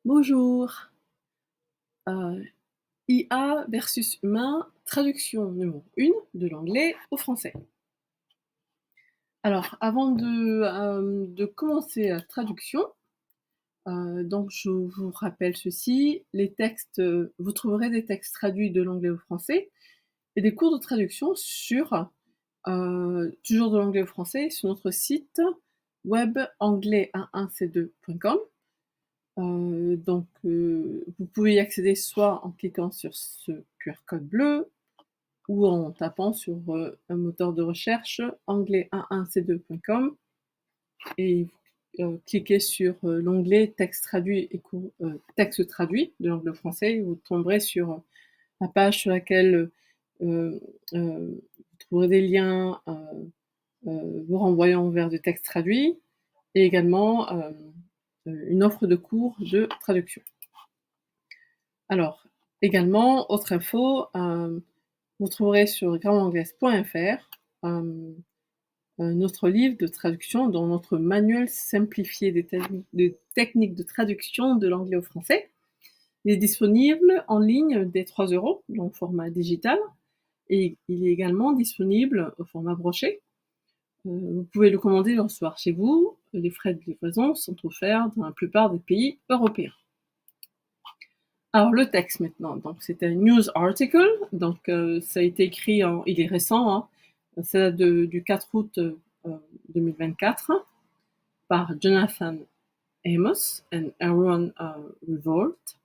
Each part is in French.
Bonjour. IA versus humain, traduction numéro 1 de l'anglais au français. Alors, avant de commencer la traduction, donc je vous rappelle ceci, les textes, vous trouverez des textes traduits de l'anglais au français et des cours de traduction sur, toujours de l'anglais au français, sur notre site web anglais11c2.com. Vous pouvez y accéder soit en cliquant sur ce QR code bleu ou en tapant sur un moteur de recherche anglais11c2.com et cliquez sur l'onglet texte traduit et texte traduit de l'anglais au français. Vous tomberez sur la page sur laquelle vous trouverez des liens vous renvoyant vers du texte traduit et également une offre de cours de traduction. Alors, également, autre info, vous trouverez sur grammairanglaise.fr notre livre de traduction, dont notre manuel simplifié des techniques de traduction de l'anglais au français. Il est disponible en ligne dès 3 €, donc format digital, et il est également disponible au format broché. Vous pouvez le commander et le recevoir chez vous. Les frais de livraison sont offerts dans la plupart des pays européens. Alors le texte maintenant, donc c'est un news article, donc ça a été écrit il est récent, hein, ça date du 4 août 2024 par Jonathan Amos et Aaron Revolt.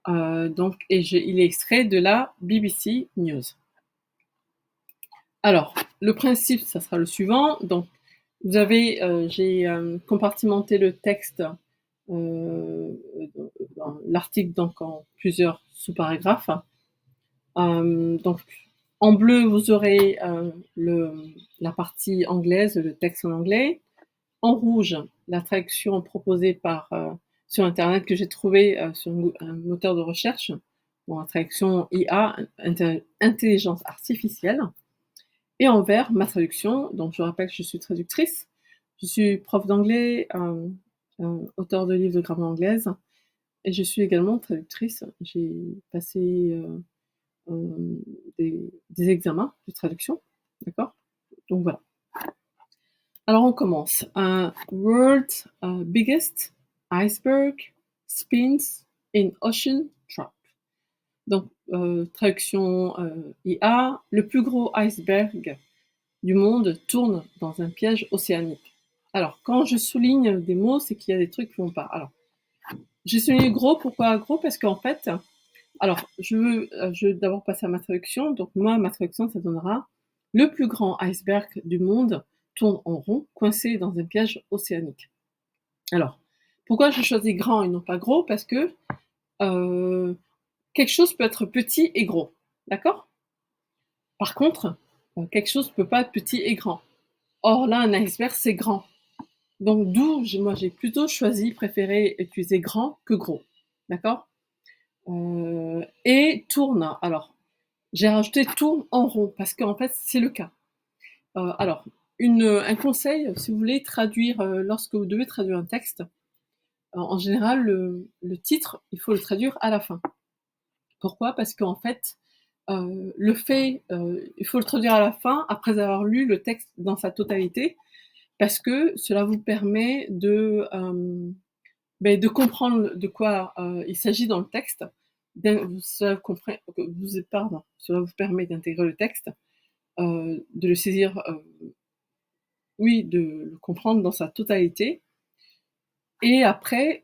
Il est extrait de la BBC News. Alors, le principe, ça sera le suivant. Donc, j'ai compartimenté le texte, l'article donc en plusieurs sous-paragraphes. Donc, en bleu, vous aurez la partie anglaise, le texte en anglais. En rouge, la traduction proposée sur Internet que j'ai trouvée sur un moteur de recherche, la traduction IA, intelligence artificielle. Et en vert, ma traduction. Donc, je rappelle que je suis traductrice. Je suis prof d'anglais, auteur de livres de grammaire anglaise. Et je suis également traductrice. J'ai passé des examens de traduction. D'accord? Donc voilà. Alors on commence. World's biggest iceberg spins in ocean trap. Donc, traduction IA, le plus gros iceberg du monde tourne dans un piège océanique. Alors, quand je souligne des mots, c'est qu'il y a des trucs qui vont pas. Alors, j'ai souligné gros, pourquoi gros? Parce qu'en fait, alors, je veux d'abord passer à ma traduction. Donc, moi, ma traduction, ça donnera le plus grand iceberg du monde tourne en rond, coincé dans un piège océanique. Alors, pourquoi je choisis grand et non pas gros? Parce que quelque chose peut être petit et gros, d'accord? Par contre, quelque chose ne peut pas être petit et grand. Or là, un iceberg, c'est grand. Donc d'où, moi, j'ai plutôt préféré utiliser grand que gros, d'accord? Et tourne, alors, j'ai rajouté tourne en rond, parce qu'en fait, c'est le cas. Alors, un conseil, si vous voulez traduire, lorsque vous devez traduire un texte, en général, le titre, il faut le traduire à la fin. Pourquoi? Parce qu'en fait, il faut le traduire à la fin, après avoir lu le texte dans sa totalité, parce que cela vous permet de comprendre de quoi il s'agit dans le texte. Cela vous permet d'intégrer le texte, de le saisir, oui, de le comprendre dans sa totalité. Et après,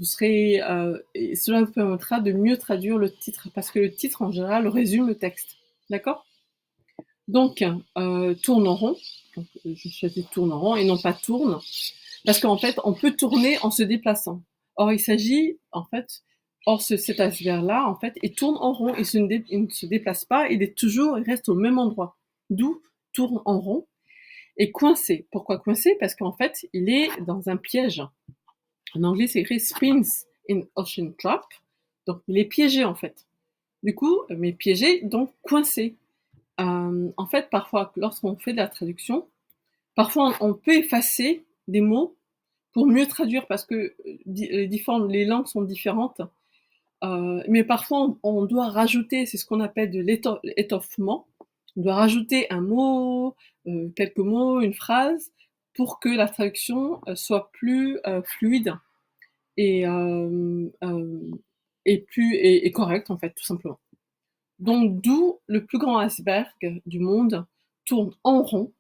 et cela vous permettra de mieux traduire le titre, parce que le titre, en général, résume le texte. D'accord? Donc, tourne en rond. Donc, je choisis tourne en rond et non pas tourne, parce qu'en fait, on peut tourner en se déplaçant. Or, cet iceberg-là, en fait, il tourne en rond, il ne se déplace pas, il reste au même endroit. D'où tourne en rond et coincé. Pourquoi coincé? Parce qu'en fait, il est dans un piège. En anglais, c'est écrit spins in ocean trap. Donc, il est piégé, en fait. Du coup, mais piégé, donc coincé. En fait, parfois, lorsqu'on fait de la traduction, parfois on peut effacer des mots pour mieux traduire parce que les langues sont différentes. Mais parfois, on doit rajouter, c'est ce qu'on appelle de l'étoffement. On doit rajouter un mot, quelques mots, une phrase, pour que la traduction soit plus fluide et, et correcte, en fait, tout simplement. Donc, d'où le plus grand iceberg du monde tourne en rond,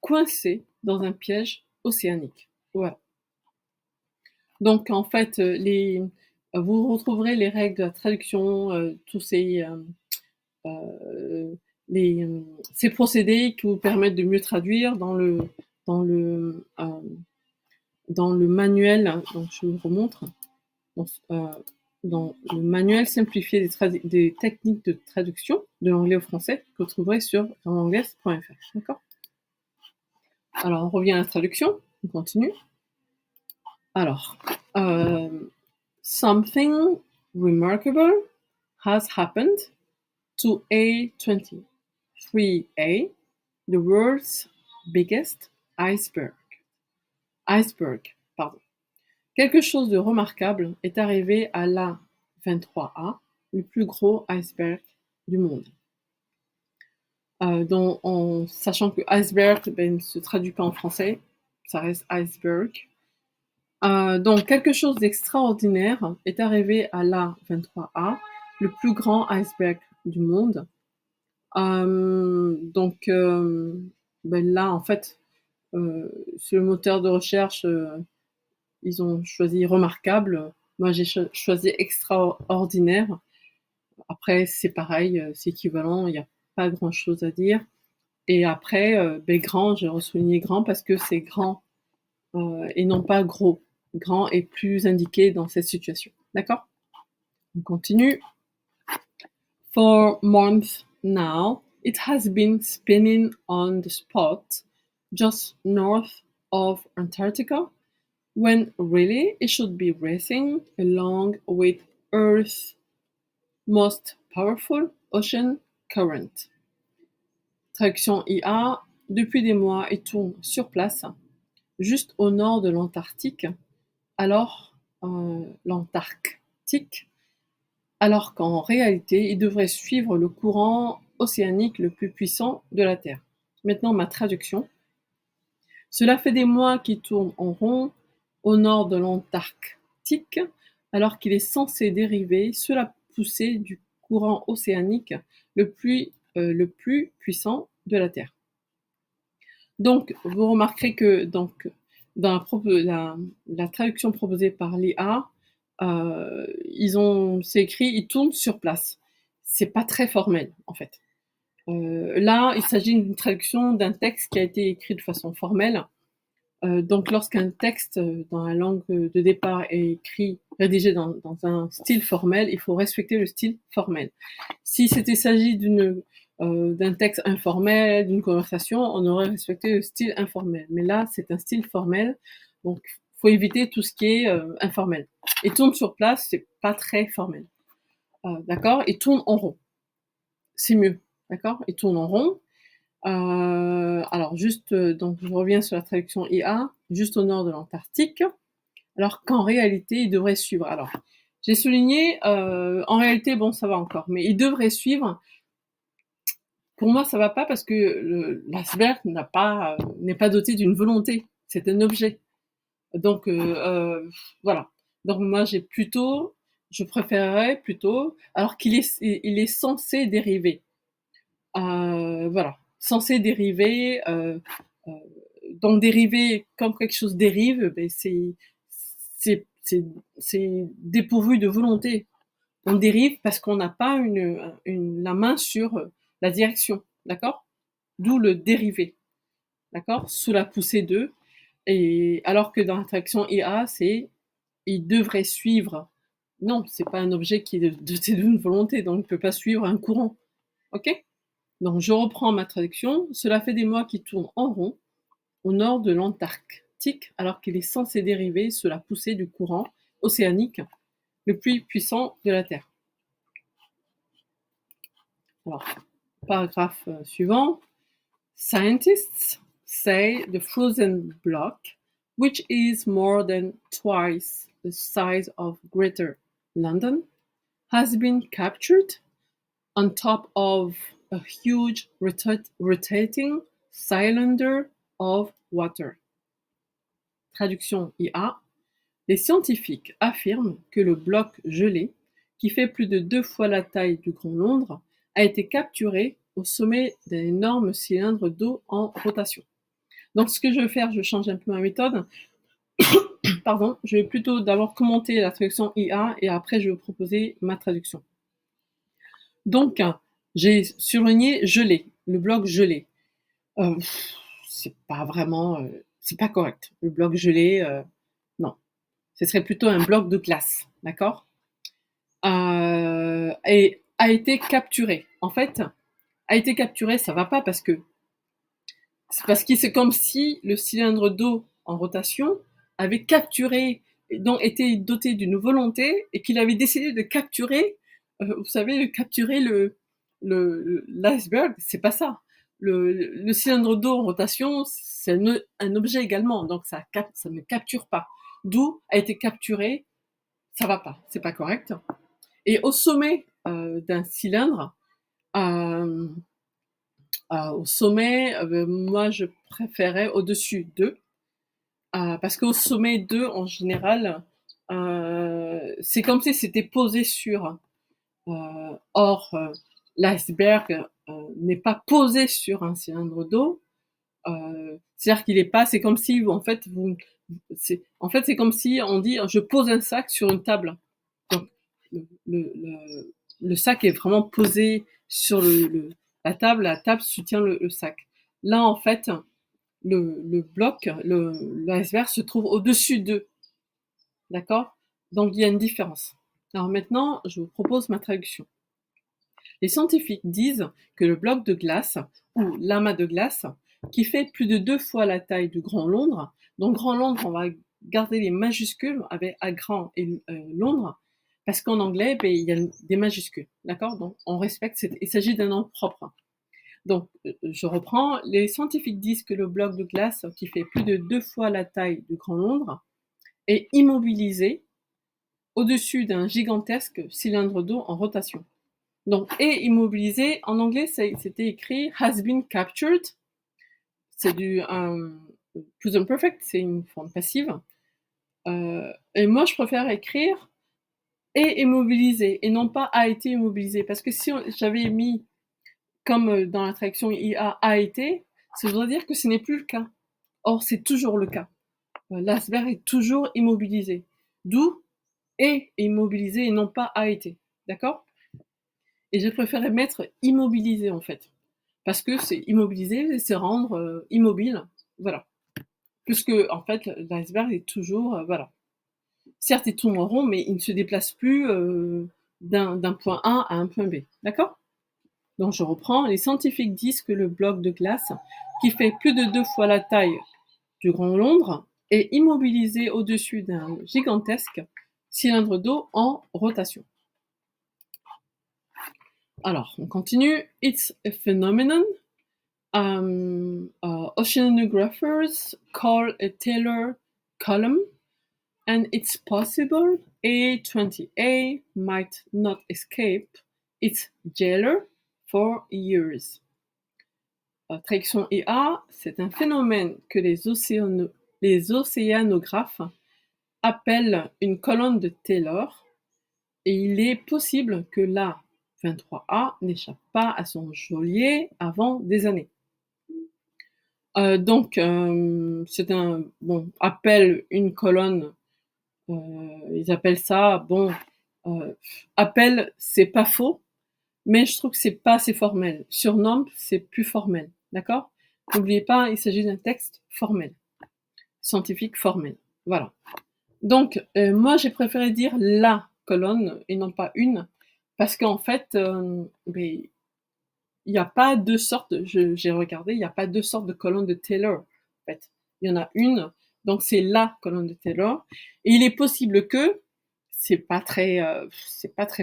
coincé dans un piège océanique. Voilà. Donc, en fait, vous retrouverez les règles de la traduction, tous ces procédés qui vous permettent de mieux traduire dans le, euh, dans le manuel. Donc, je vous remontre. Dans le manuel simplifié des techniques de traduction de l'anglais au français que vous trouverez sur grammairanglaise.fr. D'accord? Alors, on revient à la traduction. On continue. Alors, something remarkable has happened to A23A, the world's biggest iceberg. Iceberg, pardon. Quelque chose de remarquable est arrivé à l'A23A, le plus gros iceberg du monde. En sachant que iceberg ne se traduit pas en français, ça reste iceberg. Donc quelque chose d'extraordinaire est arrivé à l'A23A, le plus grand iceberg du monde. Là, en fait, sur le moteur de recherche, ils ont choisi remarquable. Moi, j'ai choisi extraordinaire. Après, c'est pareil, c'est équivalent, il n'y a pas grand-chose à dire. Et après, grand, j'ai ressouligné grand parce que c'est grand et non pas gros. Grand est plus indiqué dans cette situation. D'accord? On continue. For months now, it has been spinning on the spot just north of Antarctica, when really it should be racing along with Earth's most powerful ocean current. Traduction IA, depuis des mois, il tourne sur place, juste au nord de l'Antarctique, alors qu'en réalité, il devrait suivre le courant océanique le plus puissant de la Terre. Maintenant, ma traduction. Cela fait des mois qu'il tourne en rond au nord de l'Antarctique, alors qu'il est censé dériver sous la poussée du courant océanique le plus puissant de la Terre. Donc, vous remarquerez que dans la traduction proposée par l'IA, c'est écrit, ils tournent sur place. C'est pas très formel, en fait. Là, il s'agit d'une traduction d'un texte qui a été écrit de façon formelle. Donc, lorsqu'un texte dans la langue de départ est rédigé dans un style formel, il faut respecter le style formel. Si c'était s'agit d'un texte informel, d'une conversation, on aurait respecté le style informel. Mais là, c'est un style formel, donc faut éviter tout ce qui est informel. Et tourne sur place, c'est pas très formel. D'accord? Et tourne en rond. C'est mieux. D'accord? Et tourne en rond. Alors donc je reviens sur la traduction IA, juste au nord de l'Antarctique, alors qu'en réalité, il devrait suivre. Alors, j'ai souligné, en réalité, bon, ça va encore, mais il devrait suivre. Pour moi, ça va pas parce que l'iceberg n'est pas doté d'une volonté. C'est un objet. Donc, voilà. Donc moi, je préférerais plutôt, alors il est censé dériver. Voilà. Censé dériver, donc dériver quand quelque chose dérive, ben c'est dépourvu de volonté. On dérive parce qu'on n'a pas la main sur la direction, d'accord? D'où le dérivé, d'accord? Sous la poussée de, et alors que dans la traduction IA, il devrait suivre. Non, c'est pas un objet qui est doté d'une volonté, donc il ne peut pas suivre un courant. Ok? Donc je reprends ma traduction. Cela fait des mois qu'il tourne en rond au nord de l'Antarctique, alors qu'il est censé dériver sous la poussée du courant océanique le plus puissant de la Terre. Alors, paragraphe suivant. Scientists say the frozen block which is more than twice the size of Greater London, has been captured on top of a huge rotating cylinder of water. Traduction IA. Les scientifiques affirment que le bloc gelé, qui fait plus de 2 fois la taille du Grand Londres, a été capturé au sommet d'un énorme cylindre d'eau en rotation. Donc ce que je vais faire, je change un peu ma méthode. Pardon, je vais plutôt d'abord commenter la traduction IA et après je vais vous proposer ma traduction. Donc, j'ai surligné gelé, le bloc gelé. C'est pas vraiment, c'est pas correct. Le bloc gelé, non. Ce serait plutôt un bloc de glace, d'accord? Et a été capturé. En fait, a été capturé, ça va pas parce que c'est comme si le cylindre d'eau en rotation avait capturé, donc était doté d'une volonté et qu'il avait décidé de capturer, vous savez, de capturer l'iceberg. C'est pas ça. Le cylindre d'eau en rotation, c'est un objet également, donc ça ne capture pas. D'où a été capturé, ça va pas, c'est pas correct. Et au sommet d'un cylindre, au sommet, moi je préférais au-dessus d'eux, parce qu'au sommet d'eux, en général, c'est comme si c'était posé sur. Or, l'iceberg n'est pas posé sur un cylindre d'eau. C'est-à-dire qu'il est pas. C'est comme si, en fait, c'est comme si on dit, je pose un sac sur une table. Donc, le sac est vraiment posé sur la table soutient le sac. Là, en fait, le bloc, l'iceberg se trouve au-dessus d'eux. D'accord? Donc, il y a une différence. Alors maintenant, je vous propose ma traduction. Les scientifiques disent que le bloc de glace, ou l'amas de glace, qui fait plus de 2 fois la taille du Grand Londres, donc Grand Londres, on va garder les majuscules avec A grand et Londres, parce qu'en anglais, il y a des majuscules, d'accord? Donc on respecte, il s'agit d'un nom propre. Donc je reprends, les scientifiques disent que le bloc de glace, qui fait plus de 2 fois la taille du Grand Londres, est immobilisé au-dessus d'un gigantesque cylindre d'eau en rotation. Donc, est immobilisé, en anglais, c'était écrit has been captured. C'est du present perfect, c'est une forme passive. Et moi, je préfère écrire est immobilisé et non pas a été immobilisé. Parce que si j'avais mis, comme dans la traduction IA, a été, ça voudrait dire que ce n'est plus le cas. Or, c'est toujours le cas. L'iceberg est toujours immobilisé. D'où est immobilisé et non pas a été. D'accord? Et j'ai préféré mettre immobilisé en fait. Parce que c'est immobiliser, c'est rendre immobile. Voilà. Puisque, en fait, l'iceberg est toujours, voilà. Certes, il tourne en rond, mais il ne se déplace plus d'un point A à un point B. D'accord? Donc, je reprends. Les scientifiques disent que le bloc de glace, qui fait plus de 2 fois la taille du Grand Londres, est immobilisé au-dessus d'un gigantesque cylindre d'eau en rotation. Alors, on continue. It's a phenomenon oceanographers call a Taylor column, and it's possible A20A might not escape its jailer for years. Traduction IA, c'est un phénomène que les océanographes appellent une colonne de Taylor, et il est possible que la 23A n'échappe pas à son geôlier avant des années. Donc, c'est un appelle une colonne. Ils appellent ça appel, c'est pas faux, mais je trouve que c'est pas assez formel. Surnomme, c'est plus formel, d'accord? N'oubliez pas, il s'agit d'un texte formel, scientifique formel. Voilà. Donc, moi, j'ai préféré dire la colonne et non pas une, parce qu'en fait, il n'y a pas deux sortes, j'ai regardé, il n'y a pas deux sortes de colonnes de Taylor. En fait, il y en a une, donc c'est la colonne de Taylor. Et il est possible que, c'est pas très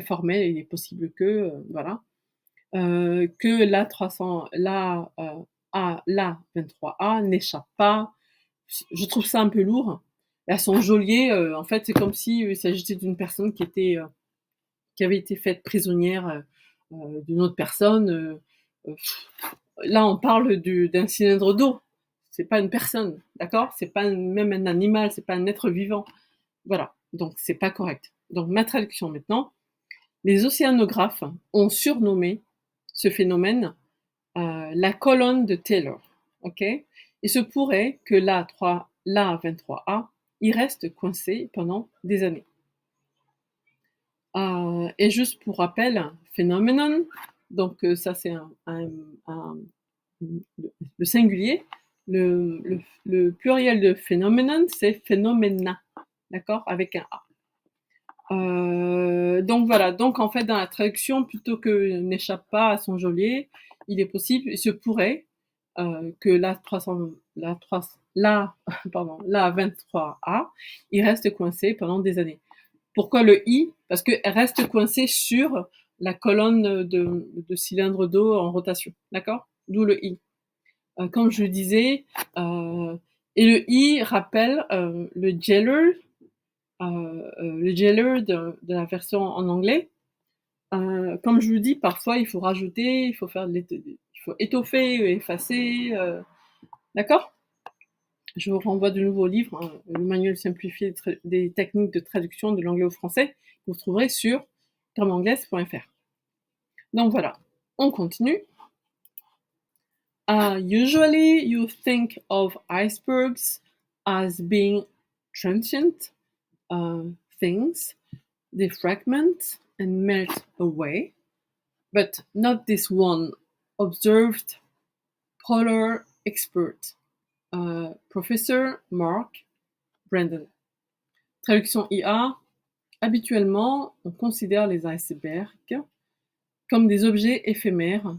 formel, il est possible que, voilà, que la 23A n'échappe pas je trouve ça un peu lourd. Et à son geôlier, en fait, c'est comme si il s'agissait d'une personne qui avait été faite prisonnière d'une autre personne. Là, on parle d'un cylindre d'eau. C'est pas une personne, d'accord? C'est pas même un animal, c'est pas un être vivant. Voilà, donc c'est pas correct. Donc ma traduction maintenant. Les océanographes ont surnommé ce phénomène la colonne de Taylor. Ok. Il se pourrait que l'A23A y reste coincé pendant des années. Et juste pour rappel, phenomenon, donc ça c'est le singulier. Le pluriel de phenomenon, c'est phénomena, d'accord, avec un A. Donc voilà, donc en fait dans la traduction, plutôt que n'échappe pas à son geôlier, il est possible, il se pourrait que la 23A, il reste coincé pendant des années. Pourquoi le I? Parce qu'elle reste coincée sur la colonne de cylindre d'eau en rotation, d'accord? D'où le I. Comme je le disais, et le I rappelle le jailer de la version en anglais. Comme je vous dis, parfois il faut rajouter, il faut étoffer, effacer, d'accord? Je vous renvoie de nouveau au livre, hein, le manuel simplifié des techniques de traduction de l'anglais au français, que vous trouverez sur grammairanglaise.fr. Donc voilà, on continue. Usually you think of icebergs as being transient things. They fragment and melt away, but not this one, observed polar expert, Professor Mark Brandon. Traduction IA. Habituellement, on considère les icebergs comme des objets éphémères.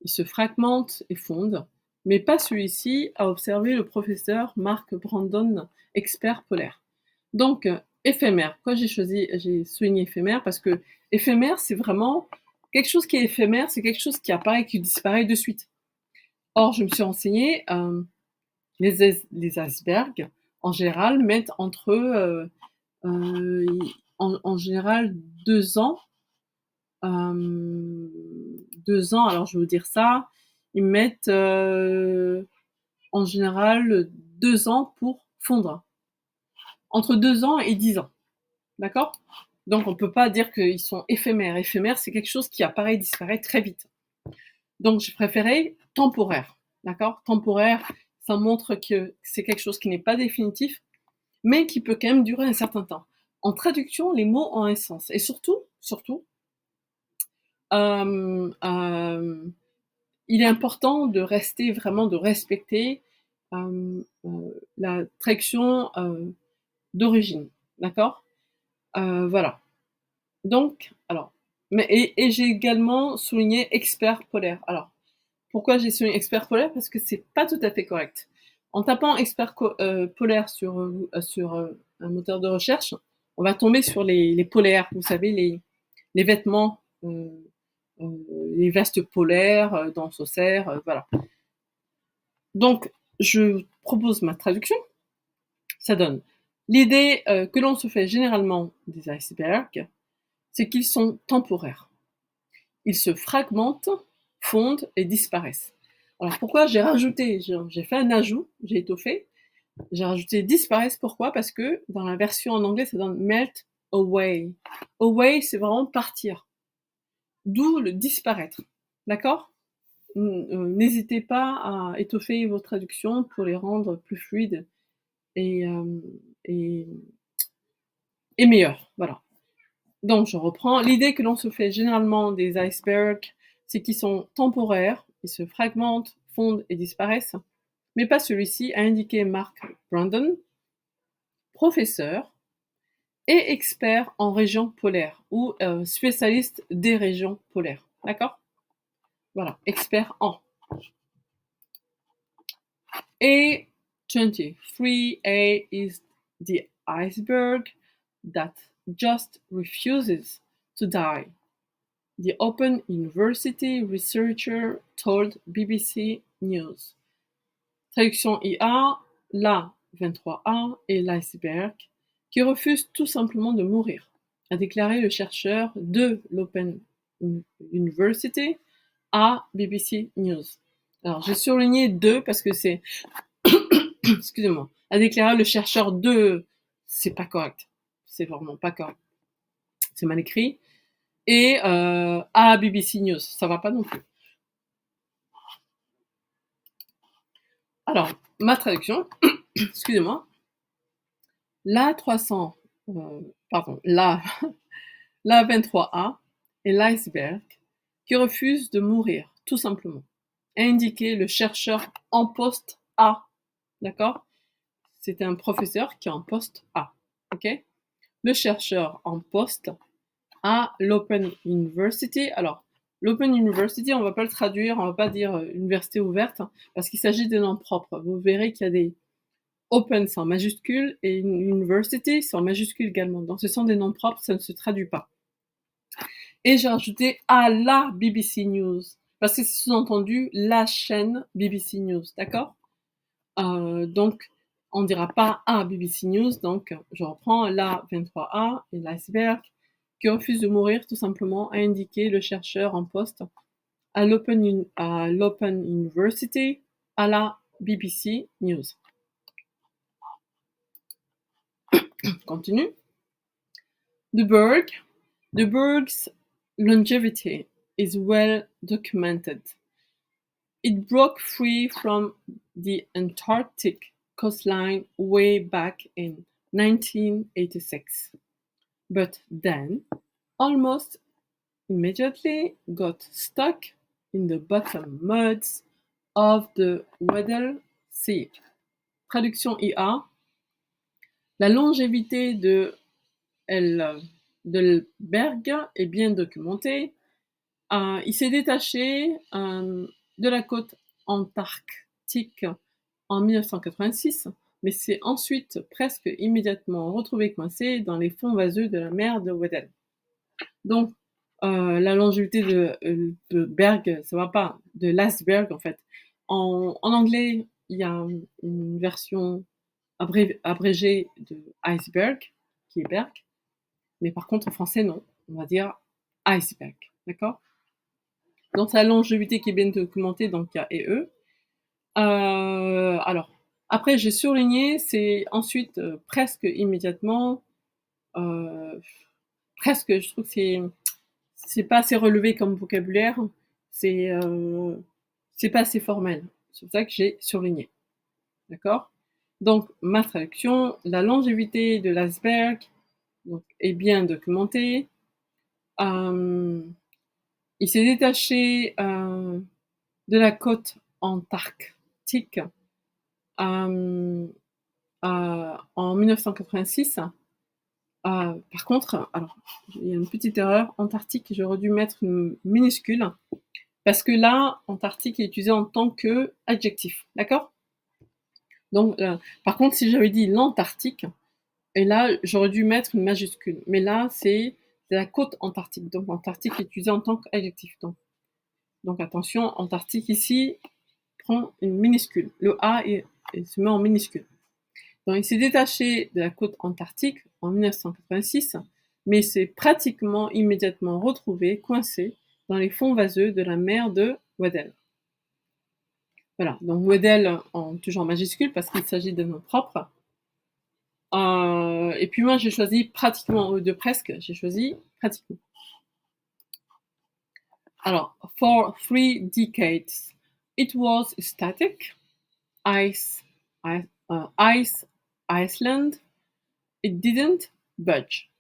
Ils se fragmentent et fondent, mais pas celui-ci, a observé le professeur Mark Brandon, expert polaire. Donc, éphémère. Pourquoi j'ai souligné éphémère? Parce que éphémère, c'est vraiment quelque chose qui est éphémère, c'est quelque chose qui apparaît et qui disparaît de suite. Or, je me suis renseignée, les icebergs, en général, mettent entre en général 2 ans. 2 ans, alors je vais vous dire ça, ils mettent en général 2 ans pour fondre. Entre 2 ans et 10 ans. D'accord? Donc on peut pas dire qu'ils sont éphémères. Éphémère, c'est quelque chose qui apparaît et disparaît très vite. Donc je préférais temporaire. D'accord? Temporaire, ça montre que c'est quelque chose qui n'est pas définitif, mais qui peut quand même durer un certain temps. En traduction, les mots ont un sens. Et surtout, il est important de respecter la traduction d'origine. D'accord? Voilà. Donc, alors, et j'ai également souligné expert polaire. Alors, pourquoi j'ai souligné expert polaire? Parce que c'est pas tout à fait correct. En tapant expert polaire sur un moteur de recherche, on va tomber sur les polaires, vous savez, les vêtements, les vestes polaires dans Saucère, voilà. Donc, je propose ma traduction. Ça donne l'idée que l'on se fait généralement des icebergs, c'est qu'ils sont temporaires. Ils se fragmentent, fondent et disparaissent. Alors pourquoi j'ai fait un ajout, j'ai étoffé, j'ai rajouté disparaissent. Pourquoi? Parce que dans la version en anglais, ça donne melt away. Away, c'est vraiment partir. D'où le disparaître. D'accord? N'hésitez pas à étoffer vos traductions pour les rendre plus fluides et, et, et meilleures. Voilà. Donc, je reprends. L'idée que l'on se fait généralement des icebergs, c'est qu'ils sont temporaires, ils se fragmentent, fondent et disparaissent, mais pas celui-ci, a indiqué Mark Brandon, professeur et expert en régions polaires ou spécialiste des régions polaires. D'accord? Voilà, expert en. A23A is the iceberg that just refuses to die. The Open University researcher told BBC News. Traduction IA, la 23A et l'iceberg, qui refuse tout simplement de mourir, a déclaré le chercheur de l'Open University à BBC News. Alors, j'ai surligné 2 parce que c'est... Excusez-moi. A déclaré le chercheur de... C'est pas correct. C'est vraiment pas correct. C'est mal écrit. Et à BBC News. Ça va pas non plus. Alors, ma traduction... Excusez-moi. La 300... pardon. La 23A et l'iceberg qui refuse de mourir, tout simplement, a indiqué le chercheur en poste A. D'accord? C'était un professeur qui est en poste A. Ok? Le chercheur en poste à l'Open University. Alors, l'Open University, on ne va pas le traduire, on ne va pas dire université ouverte, parce qu'il s'agit de noms propres. Vous verrez qu'il y a des Open, c'est en majuscule, et University, c'est en majuscule également. Donc, ce sont des noms propres, ça ne se traduit pas. Et j'ai rajouté à la BBC News, parce que c'est sous-entendu la chaîne BBC News, d'accord? Donc, on ne dira pas à BBC News, donc je reprends la 23A et l'iceberg qui refuse de mourir tout simplement, a indiqué le chercheur en poste à l'Open University à la BBC News. Continue. The berg's longevity is well documented. It broke free from the Antarctic coastline way back in 1986, but then almost immediately got stuck in the bottom muds of the Weddell Sea. Traduction IA. La longévité de Delberg est bien documentée. Il s'est détaché de la côte antarctique en 1986, mais s'est ensuite presque immédiatement retrouvé coincé dans les fonds vaseux de la mer de Weddell. Donc, la longévité de Berg, ça va pas, de l'iceberg en fait. En anglais, il y a une version abrégée de iceberg, qui est berg, mais par contre en français non, on va dire iceberg, d'accord? Donc sa longévité qui est bien documentée, donc il y a et eux. Alors, après j'ai surligné, c'est ensuite presque immédiatement, presque, je trouve que c'est pas assez relevé comme vocabulaire, c'est pas assez formel. C'est pour ça que j'ai surligné. D'accord? Donc, ma traduction, la longévité de l'iceberg est bien documentée. Il s'est détaché de la côte antarctique en 1986. Par contre, alors, il y a une petite erreur. Antarctique, j'aurais dû mettre une minuscule. Parce que là, Antarctique est utilisé en tant que adjectif. D'accord? Donc, par contre, si j'avais dit l'Antarctique, et là, j'aurais dû mettre une majuscule. Mais là, c'est la côte antarctique. Donc, Antarctique est utilisé en tant qu'adjectif. Donc, attention, Antarctique ici prend une minuscule. Le A se met en minuscule. Donc, il s'est détaché de la côte antarctique en 1986, mais s'est pratiquement immédiatement retrouvé coincé dans les fonds vaseux de la mer de Weddell. Voilà, donc Weddell toujours en majuscule parce qu'il s'agit de nom propre. Et puis moi j'ai choisi pratiquement, de presque, j'ai choisi pratiquement. Alors, for 3 decades, it was static, Iceland, it didn't budge.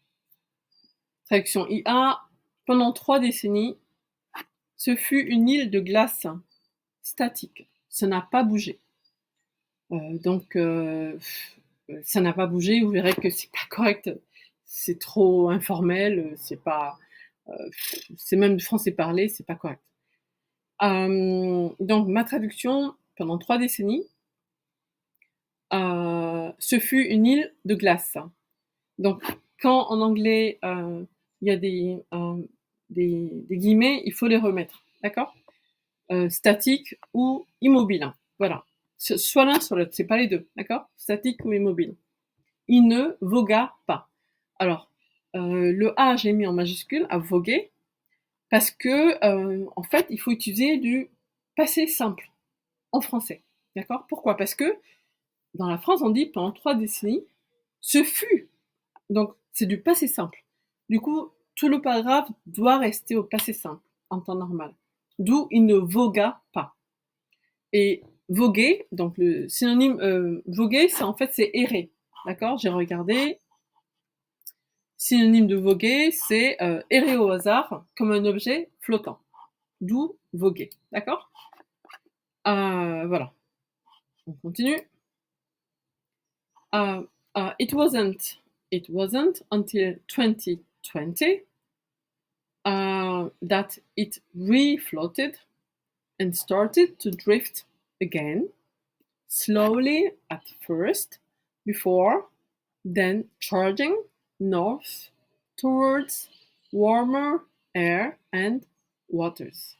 Traduction IA, pendant 3 décennies, ce fut une île de glace statique, ça n'a pas bougé. Donc, ça n'a pas bougé, vous verrez que c'est pas correct, c'est trop informel, c'est pas, c'est même du français parlé, c'est pas correct. Donc, ma traduction, pendant 3 décennies, ce fut une île de glace. Donc, quand en anglais, il y a des guillemets, il faut les remettre, d'accord? Statique ou immobile. Voilà. soit l'un, soit l'autre, c'est pas les deux, d'accord? Statique ou immobile. Il ne vogua pas. Alors, le A, j'ai mis en majuscule, à voguer, parce que, en fait, il faut utiliser du passé simple en français, d'accord? Pourquoi? Parce que dans la France, on dit pendant 3 décennies, ce fut. Donc, c'est du passé simple. Du coup, tout le paragraphe doit rester au passé simple, en temps normal. D'où il ne vogua pas. Et voguer, donc le synonyme voguer, c'est en fait c'est errer. D'accord? J'ai regardé. Synonyme de voguer, c'est errer au hasard comme un objet flottant. D'où voguer. D'accord? Voilà. On continue. It wasn't until 2020 that it refloated and started to drift again, slowly at first, before then charging north towards warmer air and waters.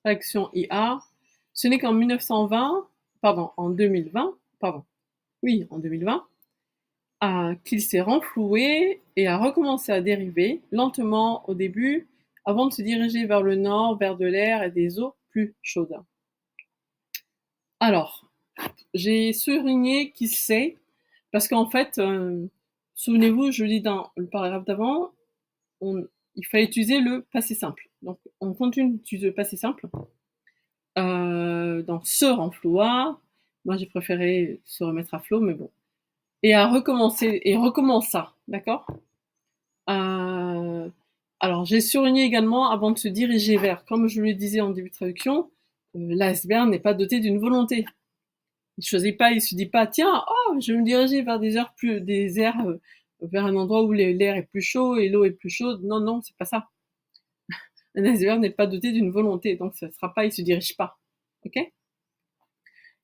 Traduction IA. Ce n'est qu'en 1920, en 2020, qu'il s'est renfloué et a recommencé à dériver lentement au début avant de se diriger vers le nord, vers de l'air et des eaux plus chaudes. Alors, j'ai souligné qui c'est, parce qu'en fait, souvenez-vous, je lis dans le paragraphe d'avant, il fallait utiliser le passé simple. Donc, on continue d'utiliser le passé simple. Donc, se renfloua. Moi, j'ai préféré se remettre à flot, mais bon. Et à recommencer, et recommença, d'accord? Alors, j'ai souligné également, avant de se diriger vers, comme je le disais en début de traduction, l'iceberg n'est pas doté d'une volonté. Il choisit pas, il se dit pas, tiens, oh, je vais me diriger vers des airs, vers un endroit où l'air est plus chaud et l'eau est plus chaude. Non, non, c'est pas ça. Un iceberg n'est pas doté d'une volonté, donc ça sera pas, il se dirige pas. Ok?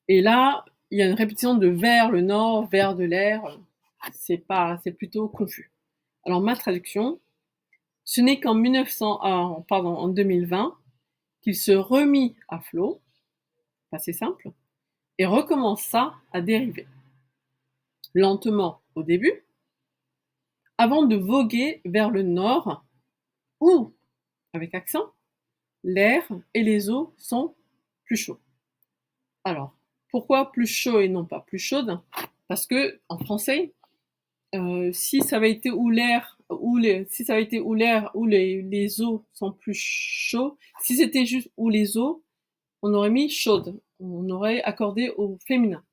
Et là, il y a une répétition de vers le nord, vers de l'air. C'est plutôt confus. Alors, ma traduction, ce n'est qu'en en 2020 qu'il se remit à flot, assez simple, et recommença à dériver. Lentement au début, avant de voguer vers le nord, où, avec accent, l'air et les eaux sont plus chauds. Alors, pourquoi plus chaud et non pas plus chaude? Parce que, en français, si ça avait été où l'air, où les eaux sont plus chauds, si c'était juste où les eaux, on aurait mis chaude, on aurait accordé au féminin.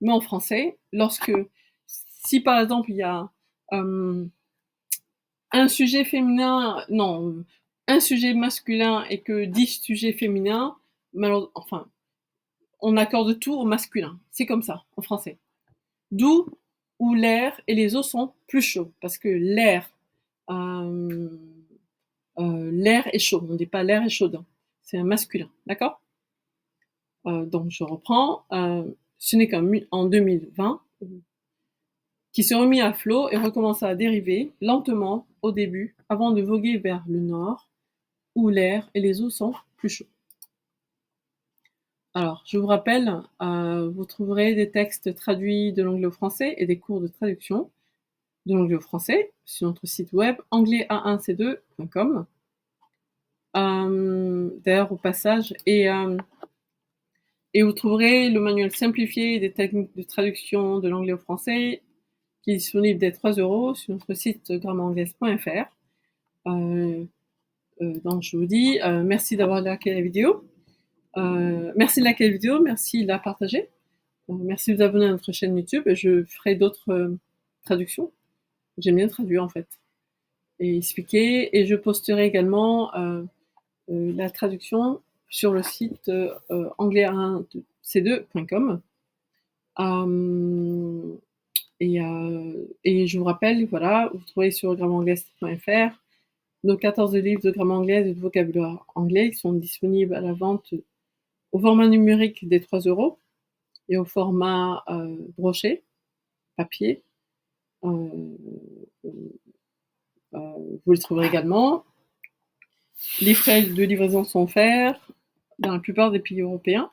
Mais en français, si par exemple il y a un sujet féminin, non, un sujet masculin et que 10 sujets féminins, on accorde tout au masculin. C'est comme ça, en français. D'où où l'air et les eaux sont plus chauds, parce que l'air est chaud. On ne dit pas l'air est chaud, c'est un masculin, d'accord? Donc je reprends. Ce n'est qu'en 2020 qui se remit à flot et recommença à dériver lentement au début, avant de voguer vers le nord, où l'air et les eaux sont plus chauds. Alors, je vous rappelle, vous trouverez des textes traduits de l'anglais au français et des cours de traduction de l'anglais au français sur notre site web anglais a1c2.com. D'ailleurs, au passage, et vous trouverez le manuel simplifié des techniques de traduction de l'anglais au français qui est disponible dès 3 € sur notre site grammairanglaise.fr. Donc je vous dis merci d'avoir liké la vidéo. Merci de liker la vidéo, merci de la partager. Merci de vous abonner à notre chaîne YouTube et je ferai d'autres traductions. J'aime bien traduire en fait et expliquer, et je posterai également la traduction sur le site anglais1c2.com. Et je vous rappelle, voilà, vous trouvez sur grammairanglaise.fr nos 14 livres de grammaire anglaise et de vocabulaire anglais qui sont disponibles à la vente au format numérique des 3 € et au format broché, papier. Vous les trouverez également. Les frais de livraison sont offerts dans la plupart des pays européens.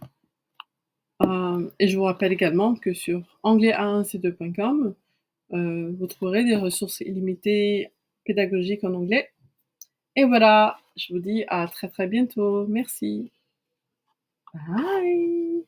Et je vous rappelle également que sur anglais1c2.com, vous trouverez des ressources illimitées pédagogiques en anglais. Et voilà, je vous dis à très très bientôt. Merci. Bye.